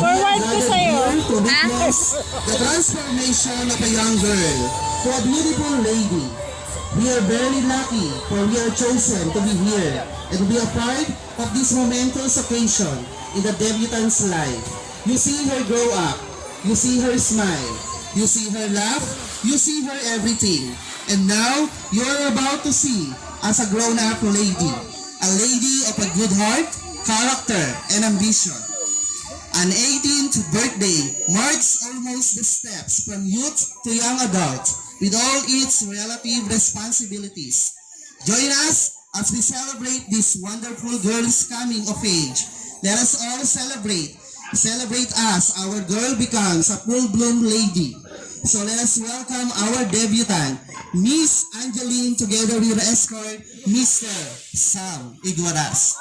Forward ko sa'yo. To witness the transformation of a young girl to a beautiful lady. We are very lucky for we are chosen to be here and to be a part of this momentous occasion in the debutant's life. You see her grow up. You see her smile. You see her laugh. You see her everything. And now, you are about to see as a grown-up lady. A lady of a good heart, character, and ambition. An 18th birthday marks almost the steps from youth to young adult with all its relative responsibilities. Join us as we celebrate this wonderful girl's coming of age. Let us all celebrate. Celebrate as our girl becomes a full-blown lady. So let us welcome our debutant, Miss Angeline, together with her escort, Mr. Sam Iguaras.